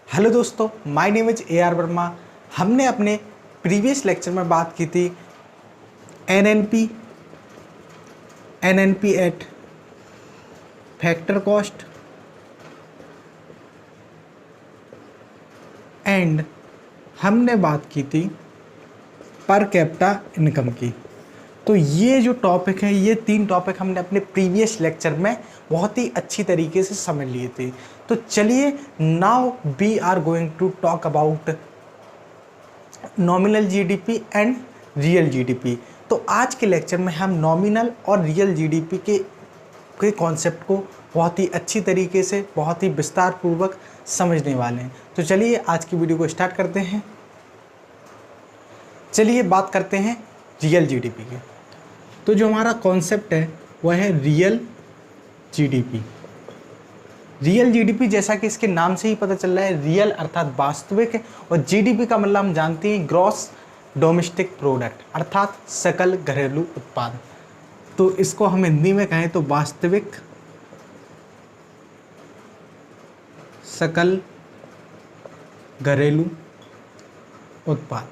Hello दोस्तों, my name is A R Verma. हमने अपने प्रीवियस लेक्चर में बात की थी NNP eight factor cost and हमने बात की थी पर कैपिटा इनकम की। तो ये जो टॉपिक है, ये तीन टॉपिक हमने अपने प्रीवियस लेक्चर में बहुत ही अच्छी तरीके से समझ लिए थे। तो चलिए, now we are going to talk about nominal GDP and real GDP. तो आज के लेक्चर में हम नॉमिनल और रियल जीडीपी के कॉन्सेप्ट को बहुत ही अच्छी तरीके से, बहुत ही विस्तार पूर्वक समझने वाले हैं। तो चलिए आज की वीडियो को स्टार्ट करते हैं। चलिए बात करते हैं रियल जीडीपी के। तो जो हमारा कॉन्सेप्ट है वह है रियल जीडीपी। रियल जीडीपी, जैसा कि इसके नाम से ही पता चल रहा है, रियल अर्थात वास्तविक है, और जीडीपी का मतलब हम जानते हैं ग्रॉस डोमेस्टिक प्रोडक्ट अर्थात सकल घरेलू उत्पाद। तो इसको हम हिंदी में कहें तो वास्तविक सकल घरेलू उत्पाद।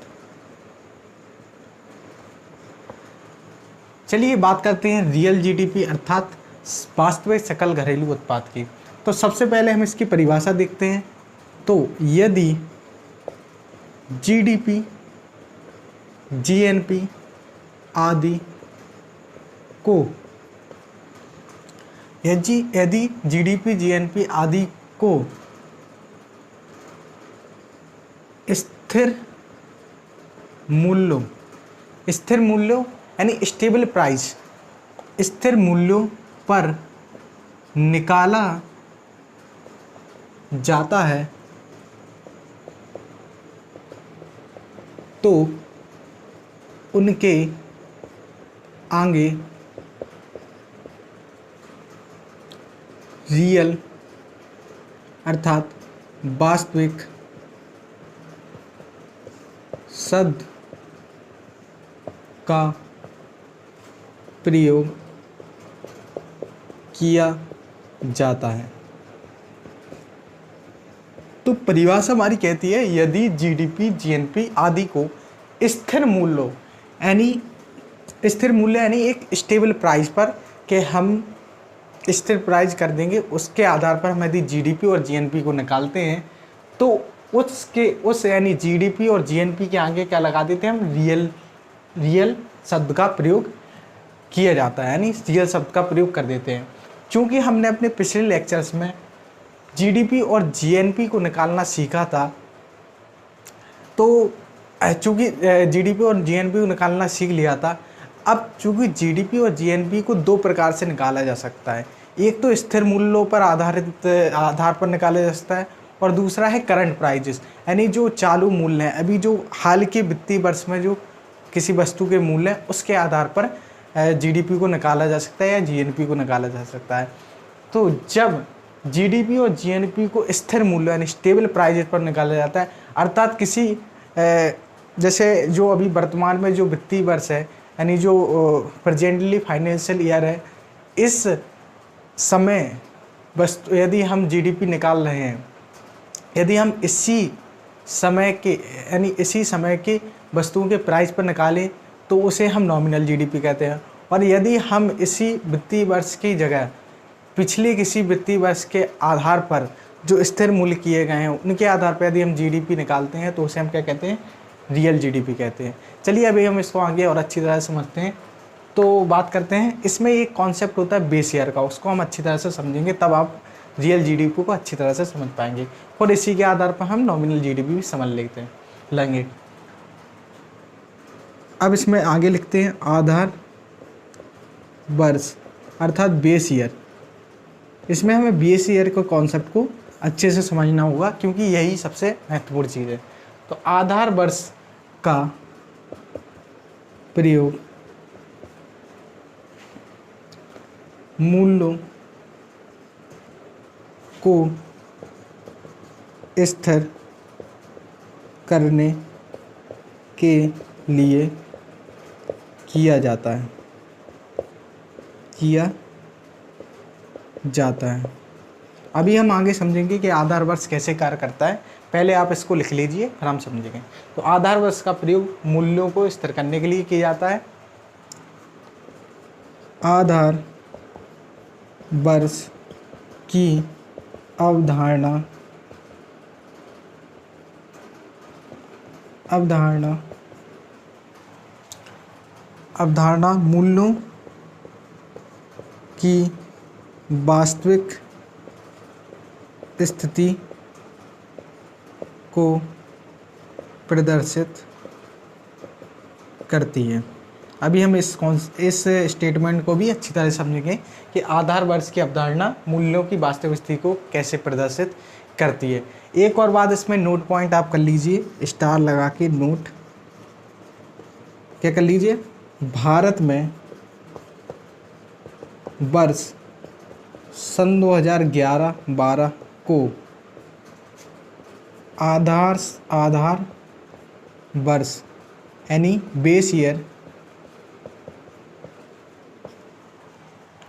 चलिए बात करते हैं रियल जीडीपी अर्थात वास्तविक सकल घरेलू उत्पाद की। तो सबसे पहले हम इसकी परिभाषा देखते हैं। तो यदि जीडीपी, जीएनपी आदि को यदि जीडीपी, जीएनपी आदि को स्थिर मूल्यों यानी स्टेबल प्राइस, स्थिर मूल्यों पर निकाला जाता है तो उनके आगे रियल अर्थात वास्तविक शब्द का प्रयोग किया जाता है। तो परिभाषा हमारी कहती है, यदि जीडीपी, जीएनपी आदि को स्थिर मूल्य यानी एक स्टेबल प्राइस पर के हम स्थिर प्राइस कर देंगे, उसके आधार पर हम यदि जीडीपी और जीएनपी को निकालते हैं तो उस यानी जीडीपी और जीएनपी के आगे क्या लगा देते हैं हम, रियल शब्द का प्रयोग किया जाता है, यानी रियल शब्द का प्रयोग कर देते हैं। क्योंकि हमने अपने पिछले लेक्चर्स में जीडीपी और जीएनपी को निकालना सीखा था, तो चूँकि जीडीपी और जीएनपी को निकालना सीख लिया था, अब चूँकि जीडीपी और जीएनपी को दो प्रकार से निकाला जा सकता है। एक तो स्थिर मूल्यों पर आधार पर निकाला जा सकता है, और दूसरा है करंट प्राइजेस, यानी जो चालू मूल्य हैं, अभी जो हाल के वित्तीय वर्ष में जो किसी वस्तु के मूल्य हैं, उसके आधार पर जीडीपी को निकाला जा सकता है या जीएनपी को निकाला जा सकता है। तो जब जीडीपी और जीएनपी को स्थिर मूल्य यानी स्टेबल प्राइजेस पर निकाला जाता है, अर्थात किसी जैसे जो अभी वर्तमान में जो वित्तीय वर्ष है, यानी जो प्रेजेंटली फाइनेंशियल ईयर है, इस समय वस्तु यदि हम जीडीपी निकाल रहे हैं, यदि हम इसी समय के वस्तुओं के प्राइस पर निकालें तो उसे हम नॉमिनल जीडीपी कहते हैं। और यदि हम इसी वित्तीय वर्ष की जगह पिछले किसी वित्तीय वर्ष के आधार पर जो स्थिर मूल्य किए गए हैं, उनके आधार पर यदि हम जीडीपी निकालते हैं तो उसे हम क्या कहते हैं, रियल जीडीपी कहते हैं। चलिए अभी हम इसको आगे और अच्छी तरह से समझते हैं। तो बात करते हैं, इसमें एक कॉन्सेप्ट होता है बेस ईयर का, उसको हम अच्छी तरह से समझेंगे, तब आप रियल जीडीपी को अच्छी तरह से समझ पाएंगे, और इसी के आधार पर हम नॉमिनल जीडीपी भी समझ लेंगे। अब इसमें आगे लिखते हैं आधार वर्ष अर्थात बेस ईयर। इसमें हमें बेस ईयर के कॉन्सेप्ट को अच्छे से समझना होगा, क्योंकि यही सबसे महत्वपूर्ण चीज़ है। तो आधार वर्ष का प्रयोग मूल्यों को स्थिर करने के लिए किया जाता है। अभी हम आगे समझेंगे कि आधार वर्ष कैसे कार्य करता है। पहले आप इसको लिख लीजिए, फिर हम समझेंगे। तो आधार वर्ष का प्रयोग मूल्यों को स्थिर करने के लिए किया जाता है। आधार वर्ष की अवधारणा मूल्यों की वास्तविक स्थिति को प्रदर्शित करती है। अभी हम इस स्टेटमेंट को भी अच्छी तरह से समझेंगे कि आधार वर्ष की अवधारणा मूल्यों की वास्तविक स्थिति को कैसे प्रदर्शित करती है। एक और बात इसमें नोट पॉइंट आप कर लीजिए, स्टार लगा के नोट क्या कर लीजिए। भारत में वर्ष सन 2011-12 को आधार वर्ष यानी बेस ईयर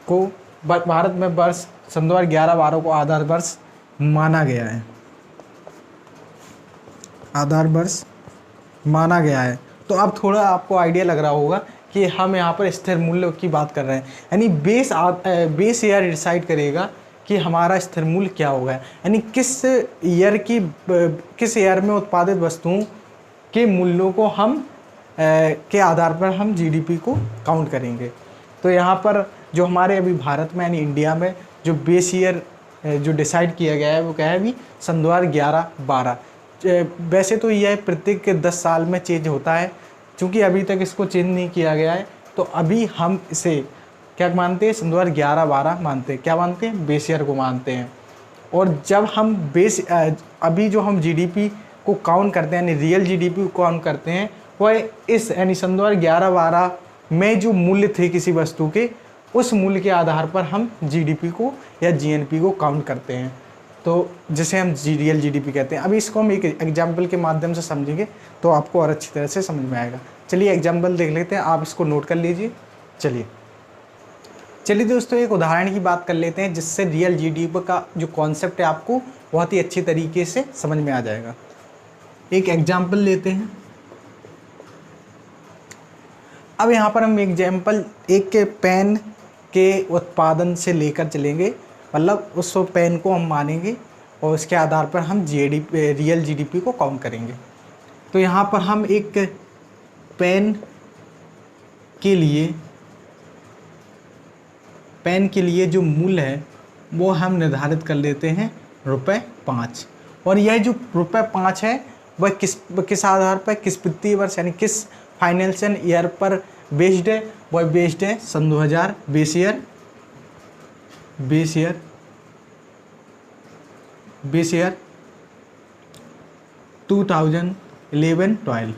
को भारत में वर्ष सन 2011-12 को आधार वर्ष माना गया है। आधार वर्ष माना गया है। तो अब थोड़ा आपको आइडिया लग रहा होगा कि हम यहाँ पर स्थिर मूल्य की बात कर रहे हैं, यानी बेस ईयर डिसाइड करेगा कि हमारा स्थिर मूल्य क्या होगा, यानी किस ईयर में उत्पादित वस्तुओं के मूल्यों को हम के आधार पर हम जीडीपी को काउंट करेंगे। तो यहाँ पर जो हमारे अभी भारत में यानी इंडिया में जो बेस ईयर जो डिसाइड किया गया है वो क्या है अभी सन 2011-12। वैसे तो यह प्रत्येक 10 साल में चेंज होता है, क्योंकि अभी तक इसको चेंज नहीं किया गया है। तो अभी हम इसे क्या मानते हैं, सन 2011-12 मानते हैं। क्या मानते हैं, बेस ईयर को मानते हैं। और जब हम अभी जो हम जीडीपी को काउंट करते हैं यानी रियल जीडीपी को काउंट करते हैं, वह इस यानी सन 2011-12 में जो मूल्य थे किसी वस्तु के, उस मूल्य के आधार पर हम जीडीपी को या जीएनपी को काउंट करते हैं। तो जिसे हम रियल जीडीपी कहते हैं। अभी इसको हम एक एग्जाम्पल के माध्यम से समझेंगे तो आपको और अच्छी तरह से समझ में आएगा। चलिए एग्जाम्पल देख लेते हैं, आप इसको नोट कर लीजिए। चलिए दोस्तों, एक उदाहरण की बात कर लेते हैं जिससे रियल जीडीपी का जो कॉन्सेप्ट है आपको बहुत ही अच्छी तरीके से समझ में आ जाएगा। एक एग्जाम्पल लेते हैं। अब यहाँ पर हम एग्जाम्पल एक पेन के उत्पादन से लेकर चलेंगे, मतलब उस पेन को हम मानेंगे और उसके आधार पर हम रियल जीडीपी को काउंट करेंगे। तो यहाँ पर हम एक पेन के लिए जो मूल्य है वो हम निर्धारित कर लेते हैं ₹5। और यह जो ₹5 है वह किस आधार पर, किस वित्तीय वर्ष यानी किस फाइनेंशियल ईयर पर बेस्ड है, वह बेस्ड है सन 2000 बेस ईयर 2011-12।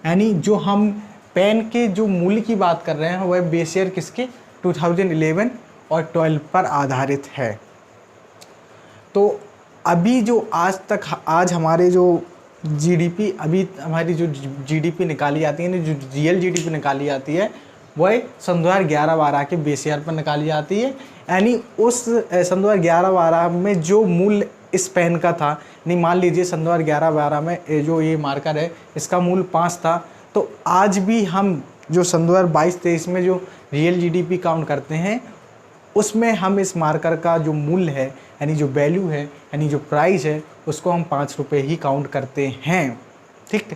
यानी जो हम पेन के जो मूल्य की बात कर रहे हैं वह बेस ईयर किसके 2011 और 12 पर आधारित है। तो अभी जो आज हमारे जो जीडीपी, अभी हमारी जो जीडीपी निकाली जाती है, जो रियल जीडीपी निकाली जाती है, वह सन 2011-12 के बेस ईयर पर निकाली जाती है। यानी उस सन 2011-12 में जो मूल्य इस पेन का था, नहीं मान लीजिए सन 2011-12 में जो ये मार्कर है इसका मूल्य 5 था, तो आज भी हम जो सन 2022-23 में जो रियल जीडीपी काउंट करते हैं उसमें हम इस मार्कर का जो मूल्य है यानी जो वैल्यू है यानी जो प्राइस है उसको हम ₹5 ही काउंट करते हैं। ठीक,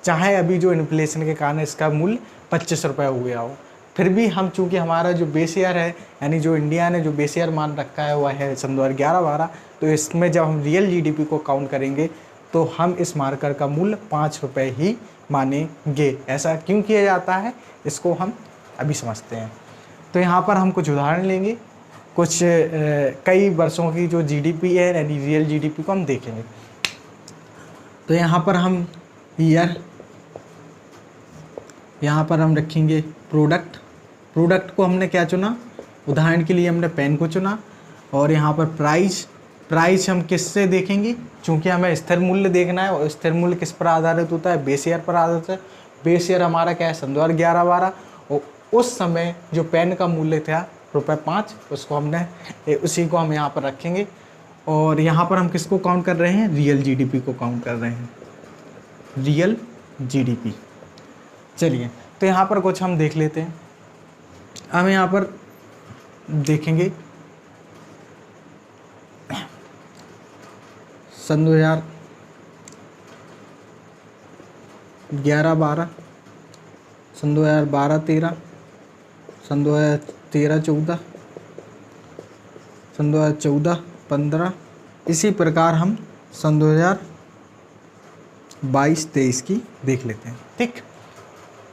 चाहे अभी जो इन्फ्लेशन के कारण इसका मूल्य ₹25 हो गया हो, फिर भी हम चूँकि हमारा जो बेस ईयर है यानी जो इंडिया ने जो बेस ईयर मान रखा है वह है सन 2011-12, तो इसमें जब हम रियल जीडीपी को काउंट करेंगे तो हम इस मार्कर का मूल्य ₹5 ही मानेंगे। ऐसा क्यों किया जाता है इसको हम अभी समझते हैं। तो यहाँ पर हम कुछ उदाहरण लेंगे, कुछ कई वर्षों की जो जीडीपी है यानी रियल जीडीपी को हम देखेंगे। तो यहाँ पर हम यहाँ पर हम रखेंगे प्रोडक्ट को हमने क्या चुना, उदाहरण के लिए हमने पेन को चुना। और यहाँ पर प्राइस हम किससे देखेंगे, चूँकि हमें स्थिर मूल्य देखना है और स्थिर मूल्य किस पर आधारित होता है, बेस ईयर पर आधारित है। बेस ईयर हमारा क्या है सन 2011-12, और उस समय जो पेन का मूल्य था ₹5, उसको हमने उसी को हम यहाँ पर रखेंगे। और यहाँ पर हम किसको काउंट कर रहे हैं? रियल जीडीपी को काउंट कर रहे हैं, रियल जीडीपी। चलिए, तो यहाँ पर कुछ हम देख लेते हैं। हम यहाँ पर देखेंगे सन 2011-12, सन 2012-13, सन 2013-14, सन 2014-15, इसी प्रकार हम सन 2022-23 की देख लेते हैं। ठीक,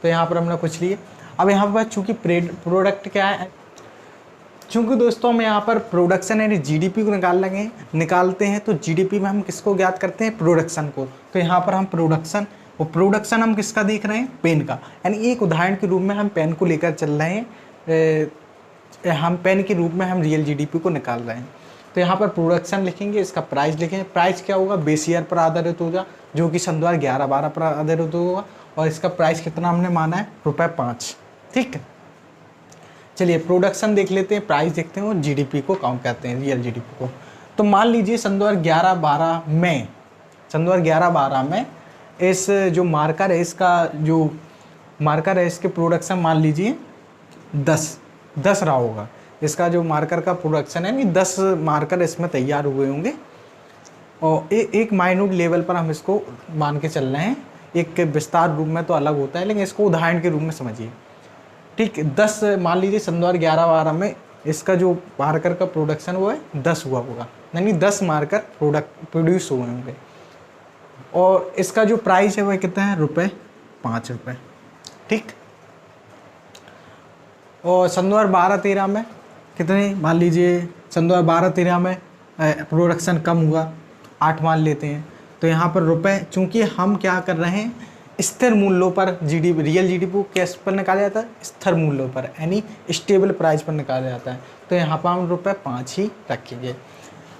तो यहाँ पर हमने कुछ लिए। अब यहाँ पर चूँकि प्रोडक्ट क्या है, चूँकि दोस्तों हम यहाँ पर प्रोडक्शन यानी जीडीपी को निकालते हैं, तो जीडीपी में हम किसको ज्ञात करते हैं? प्रोडक्शन को। तो यहाँ पर हम प्रोडक्शन, और प्रोडक्शन हम किसका देख रहे हैं? पेन का। यानी एक उदाहरण के रूप में हम पेन को लेकर चल रहे हैं, हम पेन के रूप में हम रियल जीडीपी को निकाल रहे हैं। तो यहाँ पर प्रोडक्शन लिखेंगे, इसका प्राइस लिखेंगे। प्राइस क्या होगा? बेस ईयर पर आधारित होगा, जो कि सन 2011-12 पर आधारित होगा। और इसका प्राइस कितना हमने माना है? ₹5। ठीक है, चलिए प्रोडक्शन देख लेते हैं, प्राइस देखते हैं और जीडीपी को काउंट करते हैं, रियल जीडीपी को। तो मान लीजिए सन 2011-12 में, सन 2011-12 में इस जो मार्कर है, इसका जो मार्कर है इसके प्रोडक्शन मान लीजिए 10 रहा होगा। इसका जो मार्कर का प्रोडक्शन है, नहीं 10 मार्कर इसमें तैयार हुए होंगे। और एक माइन्यूट लेवल पर हम इसको मान के चल रहे हैं, एक विस्तार रूप में तो अलग होता है, लेकिन इसको उदाहरण के रूप में समझिए। ठीक, 10 मान लीजिए सन 2011-12 में इसका जो मार्कर का प्रोडक्शन वो है 10 हुआ होगा, यानी 10 मार्कर प्रोड्यूस हुए होंगे। और इसका जो प्राइस है वह कितना है? ₹5। ठीक, और सन 2012-13 में कितने? मान लीजिए सन 2012-13 में प्रोडक्शन कम हुआ, 8 मान लेते हैं। तो यहाँ पर रुपए, चूँकि हम क्या कर रहे हैं, स्थिर मूल्यों पर जीडीपी, रियल जीडीपी को किस पर निकाला जाता है? स्थिर मूल्यों पर, यानी स्टेबल प्राइस पर निकाला जाता है। तो यहाँ पर हम ₹5 ही रखेंगे।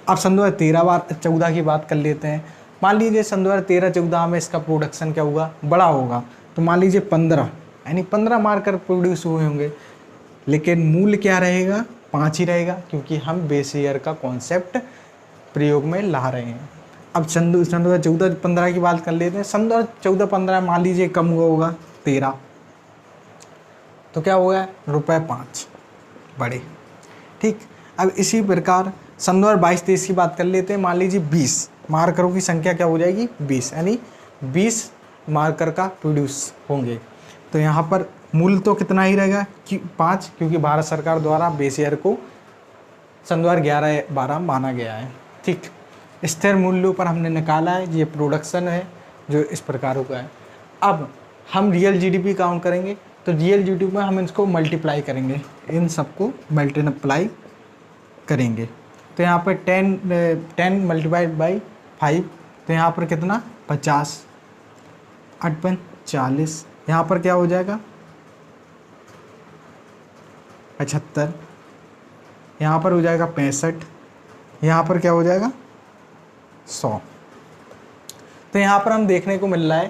अब सन 2013-14 की बात कर लेते हैं। मान लीजिए सन 2013-14 में इसका प्रोडक्शन क्या हुआ? बड़ा होगा। तो मान लीजिए 15, यानी 15 मार्कर प्रोड्यूस हुए होंगे, लेकिन मूल्य क्या रहेगा? 5 ही रहेगा, क्योंकि हम बेस ईयर का कॉन्सेप्ट प्रयोग में ला रहे हैं। अब सन 2014-15 की बात कर लेते हैं। सन 2014-15 मान लीजिए कम हुआ होगा 13, तो क्या हो गया? ₹5 बड़े। ठीक, अब इसी प्रकार सन 2022-23 की बात कर लेते हैं। मान लीजिए 20 मार्करों की संख्या क्या हो जाएगी? 20, यानी 20 मार्कर का प्रोड्यूस होंगे। तो यहाँ पर मूल्य तो कितना ही रहेगा? 5, क्योंकि भारत सरकार द्वारा बेस ईयर को सन 2011-12 माना गया है। ठीक, स्थिर मूल्यों पर हमने निकाला है, ये प्रोडक्शन है जो इस प्रकार का है। अब हम रियल जीडीपी काउंट करेंगे, तो रियल जीडीपी में हम इसको मल्टीप्लाई करेंगे, इन सबको मल्टीप्लाई करेंगे। तो यहाँ पर 10 मल्टीप्लाइड बाई 5, तो यहाँ पर कितना? 50, 8 40, यहाँ पर क्या हो जाएगा? 75, यहाँ पर हो जाएगा 65, यहाँ पर क्या हो जाएगा? 100। तो यहाँ पर हम देखने को मिल रहा है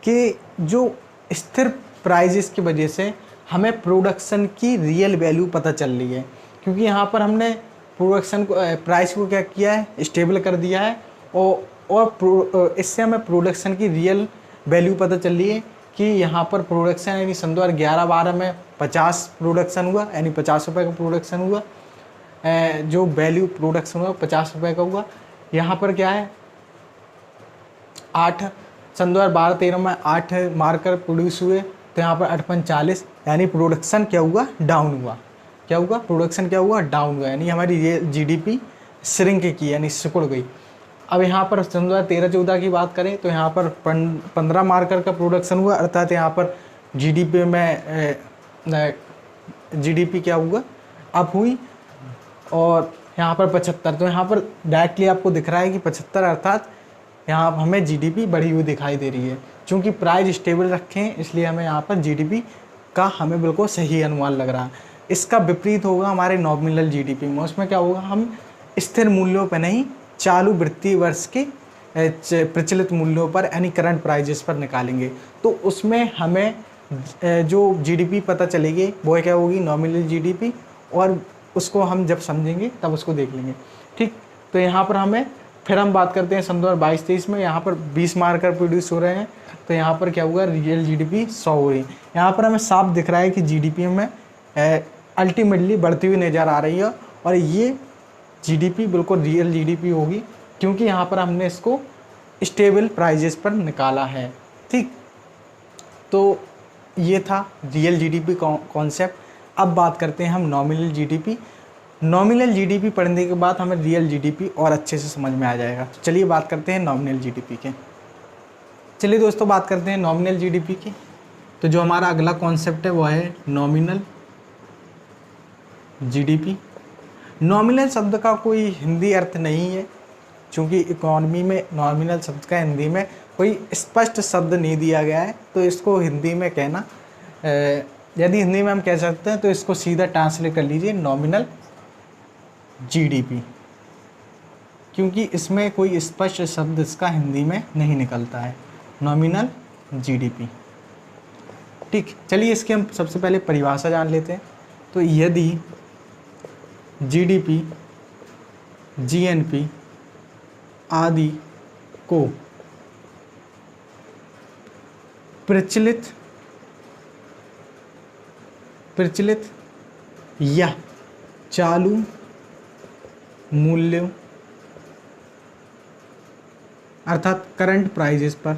कि जो स्थिर प्राइजेस की वजह से हमें प्रोडक्शन की रियल वैल्यू पता चल रही है, क्योंकि यहाँ पर हमने प्रोडक्शन को, प्राइस को क्या किया है? स्टेबल कर दिया है। और इससे हमें प्रोडक्शन की रियल वैल्यू पता चल रही है कि यहाँ पर प्रोडक्शन, यानी सन 2011-12 में 50 प्रोडक्शन हुआ, यानी ₹50 का प्रोडक्शन हुआ। जो वैल्यू प्रोडक्शन हुआ ₹50 का हुआ। यहाँ पर क्या है? 8, सन 2012-13 में 8 मार्कर प्रोड्यूस हुए, तो यहाँ पर 8 40, यानी प्रोडक्शन क्या हुआ? डाउन हुआ। क्या हुआ? प्रोडक्शन क्या हुआ? डाउन हुआ, यानी हमारी ये जीडीपी श्रिंक की, यानी सिकुड़ गई। अब यहाँ पर सन 2013-14 की बात करें, तो यहाँ पर 15 मार्कर का प्रोडक्शन हुआ, अर्थात यहाँ पर जीडीपी में जीडीपी क्या हुआ? अप हुई। और यहाँ पर 75, तो यहाँ पर डायरेक्टली आपको दिख रहा है कि 75, अर्थात यहाँ हमें जीडीपी बढ़ी हुई दिखाई दे रही है। चूँकि प्राइस स्टेबल रखे हैं, इसलिए हमें यहाँ पर जीडीपी का हमें बिल्कुल सही अनुमान लग रहा है। इसका विपरीत होगा हमारे नॉमिनल जीडीपी में। उसमें क्या होगा? हम स्थिर मूल्यों पर नहीं, चालू वित्तीय वर्ष के प्रचलित मूल्यों पर, यानी करंट प्राइजेस पर निकालेंगे। तो उसमें हमें जो जीडीपी पता चलेगी वो क्या होगी? Nominal GDP. और उसको हम जब समझेंगे तब उसको देख लेंगे। ठीक, तो यहाँ पर हमें फिर हम बात करते हैं सन 2022-23 में यहाँ पर 20 मार्कर प्रोड्यूस हो रहे हैं। तो यहाँ पर क्या हुआ, रियल जीडीपी 100 हो रही है। यहाँ पर हमें साफ दिख रहा है कि जीडीपी में अल्टीमेटली बढ़ती हुई नज़र आ रही है और ये जीडीपी बिल्कुल रियल जीडीपी होगी, क्योंकि यहाँ पर हमने इसको स्टेबल प्राइजेस पर निकाला है। ठीक, तो ये था रियल जीडीपी कॉन्सेप्ट। अब बात करते हैं हम नॉमिनल जीडीपी। नॉमिनल जीडीपी पढ़ने के बाद हमें रियल जीडीपी और अच्छे से समझ में आ जाएगा। तो चलिए बात करते हैं नॉमिनल जीडीपी के। चलिए दोस्तों बात करते हैं नॉमिनल जीडीपी की। तो जो हमारा अगला कॉन्सेप्ट है वो है नॉमिनल जीडीपी। नॉमिनल शब्द का कोई हिंदी अर्थ नहीं है, क्योंकि इकोनॉमी में नॉमिनल शब्द का हिंदी में कोई स्पष्ट शब्द नहीं दिया गया है। तो इसको हिंदी में कहना, यदि हिंदी में हम कह सकते हैं तो इसको सीधा ट्रांसलेट कर लीजिए नॉमिनल जीडीपी, क्योंकि इसमें कोई स्पष्ट शब्द इसका हिंदी में नहीं निकलता है, नॉमिनल जीडीपी। ठीक, चलिए इसकी हम सबसे पहले परिभाषा जान लेते हैं। तो यदि जीडीपी, जीएनपी आदि को प्रचलित या चालू मूल्यों अर्थात करंट प्राइजेस पर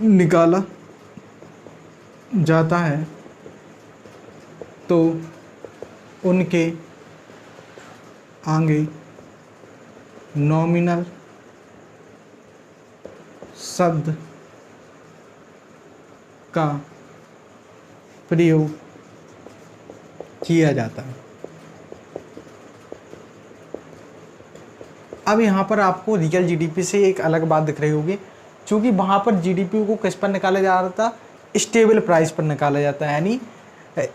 निकाला जाता है तो उनके आगे नॉमिनल शब्द का प्रयोग किया जाता है। अब यहाँ पर आपको रियल जीडीपी से एक अलग बात दिख रही होगी, क्योंकि वहाँ पर जीडीपी को किस पर निकाला जा रहा था, स्टेबल प्राइस पर निकाला जाता है, यानी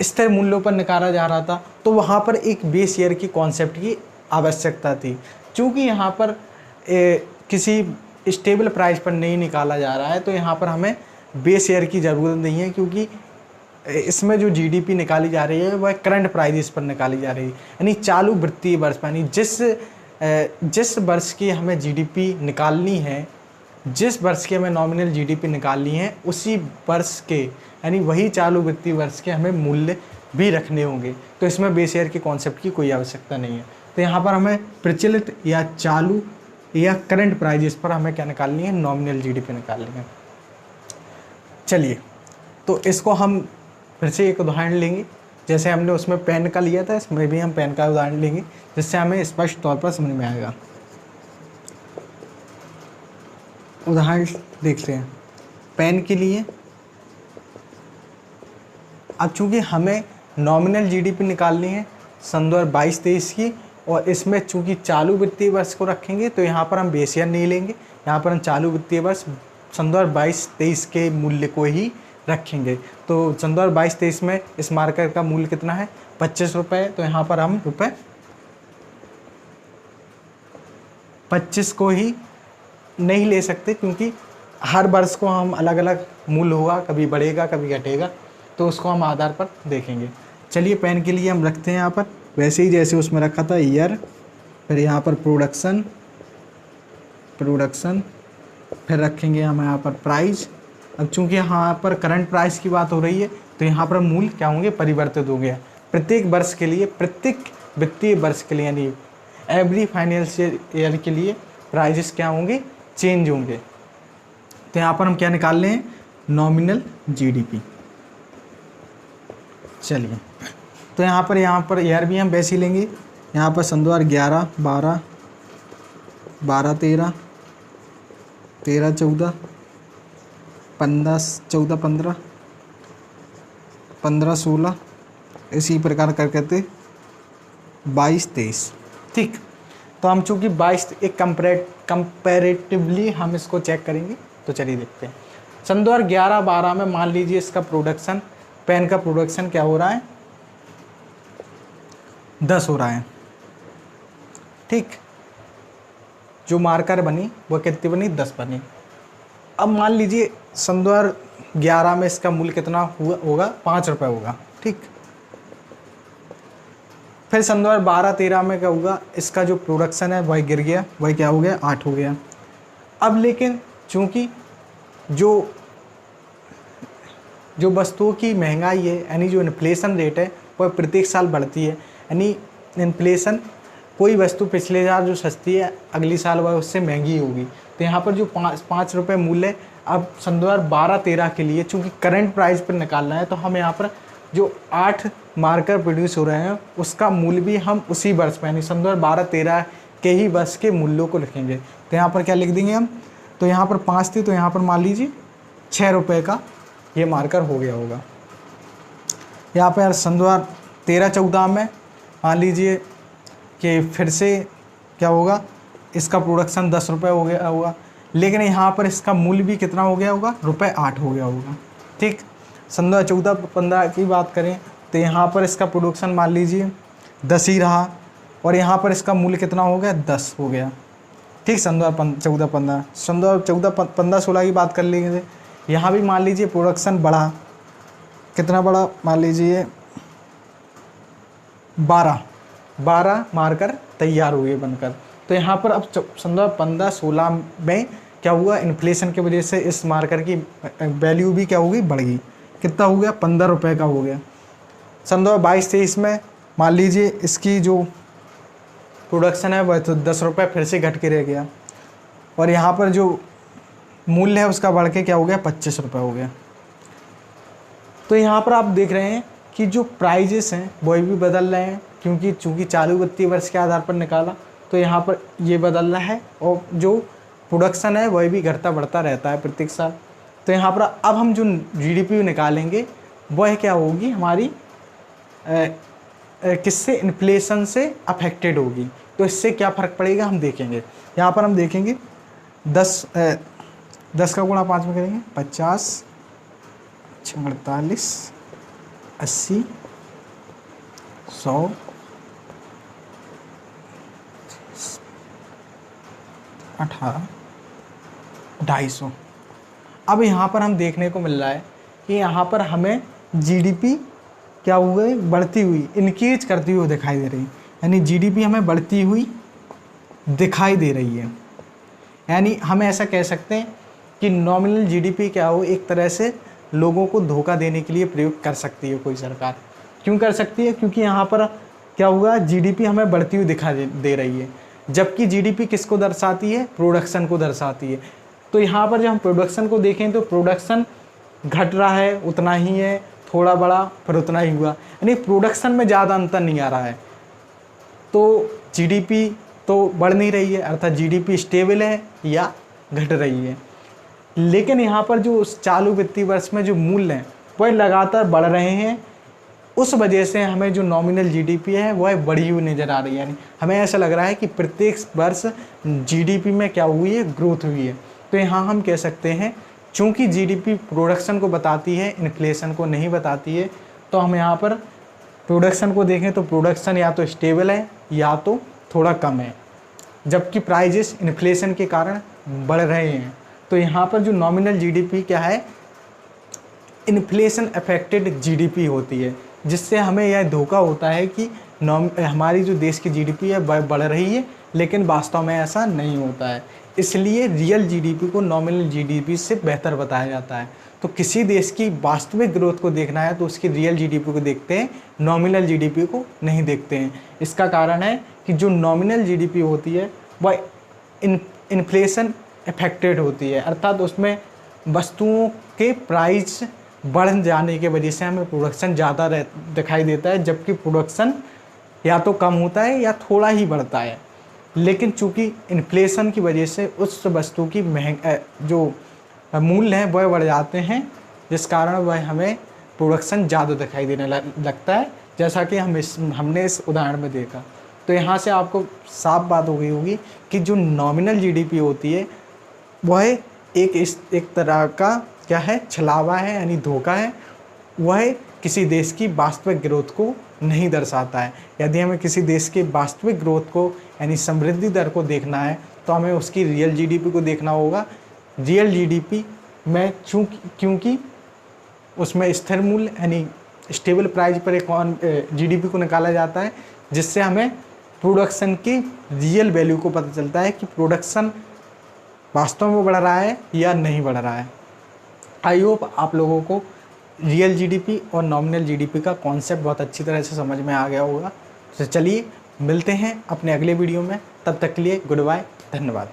स्थिर मूल्यों पर निकाला जा रहा था। तो वहाँ पर एक बेस ईयर की कॉन्सेप्ट की आवश्यकता थी। चूँकि यहाँ पर किसी स्टेबल प्राइस पर नहीं निकाला जा रहा है, तो यहाँ पर हमें बेस ईयर की ज़रूरत नहीं है, क्योंकि इसमें जो जीडीपी निकाली जा रही है वह करंट प्राइजेस पर निकाली जा रही है, यानी चालू वित्तीय वर्ष पर, यानी जिस वर्ष की हमें जीडीपी निकालनी है, जिस वर्ष के हमें नॉमिनल जीडीपी निकालनी है, उसी वर्ष के यानी वही चालू वित्तीय वर्ष के हमें मूल्य भी रखने होंगे। तो इसमें बेस ईयर के कॉन्सेप्ट की कोई आवश्यकता नहीं है। तो यहाँ पर हमें प्रचलित या चालू या करंट प्राइजेस पर हमें क्या निकालनी है, नॉमिनल जीडीपी निकालनी है। चलिए, तो इसको हम फिर से एक उदाहरण लेंगे, जैसे हमने उसमें पेन का लिया था, इसमें भी हम पेन का उदाहरण लेंगे, जिससे हमें स्पष्ट तौर पर समझ में आएगा। उदाहरण देखते हैं पेन के लिए। अब चूंकि हमें नॉमिनल जीडीपी निकालनी है सन 2022-23 की, और इसमें चूंकि चालू वित्तीय वर्ष को रखेंगे, तो यहाँ पर हम बेस ईयर नहीं लेंगे, यहाँ पर हम चालू वित्तीय वर्ष सन 2022-23 के मूल्य को ही रखेंगे। तो सन 2022-23 में इस मार्कर का मूल्य कितना है, 25 रुपये। तो यहाँ पर हम रुपये 25 को ही नहीं ले सकते, क्योंकि हर वर्ष को हम अलग अलग मूल्य होगा, कभी बढ़ेगा कभी घटेगा, तो उसको हम आधार पर देखेंगे। चलिए पेन के लिए हम रखते हैं यहाँ पर वैसे ही जैसे उसमें रखा था ईयर, फिर यहाँ पर प्रोडक्शन, फिर रखेंगे हम यहाँ पर प्राइस। अब चूंकि यहाँ पर करंट प्राइस की बात हो रही है, तो यहाँ पर मूल्य क्या होंगे, परिवर्तित हो गया प्रत्येक वर्ष के लिए, प्रत्येक वित्तीय वर्ष के लिए, यानी एवरी फाइनेंशियल ईयर के लिए प्राइजेस क्या होंगे, चेंज होंगे। तो यहाँ पर हम क्या निकाल रहे हैं, नॉमिनल जीडीपी। चलिए, तो यहाँ पर ईयर भी हम वैसे ही लेंगे। यहाँ पर सन 2011, 12, 13, 14, 15, 16, इसी प्रकार कर करते 22-23। ठीक, तो हम चूँकि 22 एक कंपैरेटिवली हम इसको चेक करेंगे। तो चलिए देखते हैं सन 2011-12 में मान लीजिए इसका प्रोडक्शन, पेन का प्रोडक्शन क्या हो रहा है, 10 हो रहा है। ठीक, जो मार्कर बनी वो कितनी बनी, 10 बनी। अब मान लीजिए सन 2011 में इसका मूल्य कितना हुआ होगा, 5 रुपये होगा, ठीक। फिर सन 2012-13 में क्या होगा, इसका जो प्रोडक्शन है वही गिर गया, वही क्या हो गया, 8 हो गया। अब लेकिन चूँकि जो वस्तुओं की महंगाई है, यानी जो इन्फ्लेशन रेट है वह प्रत्येक साल बढ़ती है, यानी इन्फ्लेशन, कोई वस्तु पिछले साल जो सस्ती है अगली साल वह उससे महंगी होगी। तो यहाँ पर जो 5 रुपये मूल्य है, अब सन 2012-13 के लिए चूँकि करंट प्राइस पर निकालना है, तो हम यहाँ पर जो 8 मार्कर प्रोड्यूस हो रहे हैं उसका मूल्य भी हम उसी वर्ष में, यानी सन 2012-13 के ही वर्ष के मूल्यों को लिखेंगे। तो यहाँ पर क्या लिख देंगे हम, तो यहाँ पर 5 थी, तो यहाँ पर मान लीजिए 6 रुपये का ये मार्कर हो गया होगा। यहाँ पर सन 2013-14 में मान लीजिए कि फिर से क्या होगा, इसका प्रोडक्शन 10 रुपये हो गया होगा, लेकिन यहाँ पर इसका मूल्य भी कितना हो गया होगा, ₹8 हो गया होगा, ठीक। सन 2014-15 की बात करें तो यहाँ पर इसका प्रोडक्शन मान लीजिए 10 ही रहा, और यहाँ पर इसका मूल्य कितना हो गया, 10 हो गया, ठीक। सन 2014-15, सन 2014-15-16 की बात कर लेंगे, यहाँ भी मान लीजिए प्रोडक्शन बढ़ा, कितना बढ़ा, मान लीजिए 12 मार्कर तैयार हुए बनकर। तो यहाँ पर अब सन 2015-16 में क्या हुआ, इन्फ्लेशन की वजह से इस मार्कर की वैल्यू भी क्या होगी, बढ़ गई, कितना हो गया, 15 रुपये का हो गया। सन 2022-23 में मान लीजिए इसकी जो प्रोडक्शन है वह तो 10 रुपये फिर से घट के रह गया, और यहाँ पर जो मूल्य है उसका बढ़ के क्या हो गया, 25 रुपये हो गया। तो यहाँ पर आप देख रहे हैं कि जो प्राइजेस हैं वही भी बदल रहे हैं, क्योंकि चूँकि चालू वित्तीय वर्ष के आधार पर निकाला तो यहाँ पर ये बदल रहा है, और जो प्रोडक्शन है वही भी घटता बढ़ता रहता है प्रत्येक साल। तो यहाँ पर अब हम जो जीडीपी निकालेंगे वह क्या होगी, हमारी किससे, इन्फ्लेशन से अफेक्टेड होगी। तो इससे क्या फ़र्क पड़ेगा हम देखेंगे। यहाँ पर हम देखेंगे 10 का गुणा 5 में करेंगे, 50, 48, 80, 100, 18, 250। अब यहाँ पर हम देखने को मिल रहा है कि यहाँ पर हमें जीडीपी क्या हुई, बढ़ती हुई, इंक्रीज करती हुई दिखाई दे रही है, यानी जीडीपी हमें बढ़ती हुई दिखाई दे रही है। यानी हम ऐसा कह सकते हैं कि नॉमिनल जीडीपी क्या हो, एक तरह से लोगों को धोखा देने के लिए प्रयोग कर सकती है कोई सरकार। क्यों कर सकती है, क्योंकि यहाँ पर क्या हुआ, जीडीपी हमें बढ़ती हुई दिखाई दे रही है, जबकि जीडीपी किसको दर्शाती है, प्रोडक्शन को दर्शाती है। तो यहाँ पर जब हम प्रोडक्शन को देखें तो प्रोडक्शन घट रहा है, उतना ही है, थोड़ा बड़ा फिर उतना ही हुआ, यानी प्रोडक्शन में ज़्यादा अंतर नहीं आ रहा है। तो जीडीपी तो बढ़ नहीं रही है, अर्थात जीडीपी स्टेबल है या घट रही है। लेकिन यहाँ पर जो चालू वित्तीय वर्ष में जो मूल्य हैं वह लगातार बढ़ रहे हैं, उस वजह से हमें जो नॉमिनल जीडीपी है वह बढ़ी हुई नज़र आ रही है। यानी हमें ऐसा लग रहा है कि प्रत्येक वर्ष जीडीपी में क्या हुई है, ग्रोथ हुई है। तो यहाँ हम कह सकते हैं चूँकि जीडीपी प्रोडक्शन को बताती है, इन्फ्लेशन को नहीं बताती है, तो हम यहाँ पर प्रोडक्शन को देखें तो प्रोडक्शन या तो स्टेबल है या तो थोड़ा कम है, जबकि प्राइजेस इन्फ्लेशन के कारण बढ़ रहे हैं। तो यहाँ पर जो नॉमिनल जीडीपी क्या है, इन्फ्लेशन अफेक्टेड जीडीपी होती है, जिससे हमें यह धोखा होता है कि हमारी जो देश की जीडीपी है वह बढ़ रही है, लेकिन वास्तव में ऐसा नहीं होता है। इसलिए रियल जीडीपी को नॉमिनल जीडीपी से बेहतर बताया जाता है। तो किसी देश की वास्तविक ग्रोथ को देखना है तो उसकी रियल जीडीपी को देखते हैं, नॉमिनल जीडीपी को नहीं देखते हैं। इसका कारण है कि जो नॉमिनल जीडीपी होती है वह इन्फ्लेशन अफेक्टेड होती है, अर्थात उसमें वस्तुओं के प्राइस बढ़ जाने की वजह से हमें प्रोडक्शन ज़्यादा दिखाई देता है, जबकि प्रोडक्शन या तो कम होता है या थोड़ा ही बढ़ता है। लेकिन चूँकि इन्फ्लेशन की वजह से उस वस्तु की जो मूल्य है वह बढ़ जाते हैं, जिस कारण वह हमें प्रोडक्शन ज़्यादा दिखाई देने लगता है, जैसा कि हमने इस उदाहरण में देखा। तो यहाँ से आपको साफ बात हो गई होगी कि जो नॉमिनल जीडीपी होती है वह एक तरह का क्या है, छलावा है, यानी धोखा है। वह किसी देश की वास्तविक ग्रोथ को नहीं दर्शाता है। यदि हमें किसी देश के वास्तविक ग्रोथ को यानी समृद्धि दर को देखना है तो हमें उसकी रियल जीडीपी को देखना होगा, रियल जीडीपी में क्योंकि उसमें स्थिर मूल्य यानी स्टेबल प्राइस पर एक जीडीपी को निकाला जाता है, जिससे हमें प्रोडक्शन की रियल वैल्यू को पता चलता है कि प्रोडक्शन वास्तव में बढ़ रहा है या नहीं बढ़ रहा है। आई होप आप लोगों को रियल जीडीपी और नॉमिनल जीडीपी का कॉन्सेप्ट बहुत अच्छी तरह से समझ में आ गया होगा। तो चलिए मिलते हैं अपने अगले वीडियो में, तब तक के लिए गुड बाय, धन्यवाद।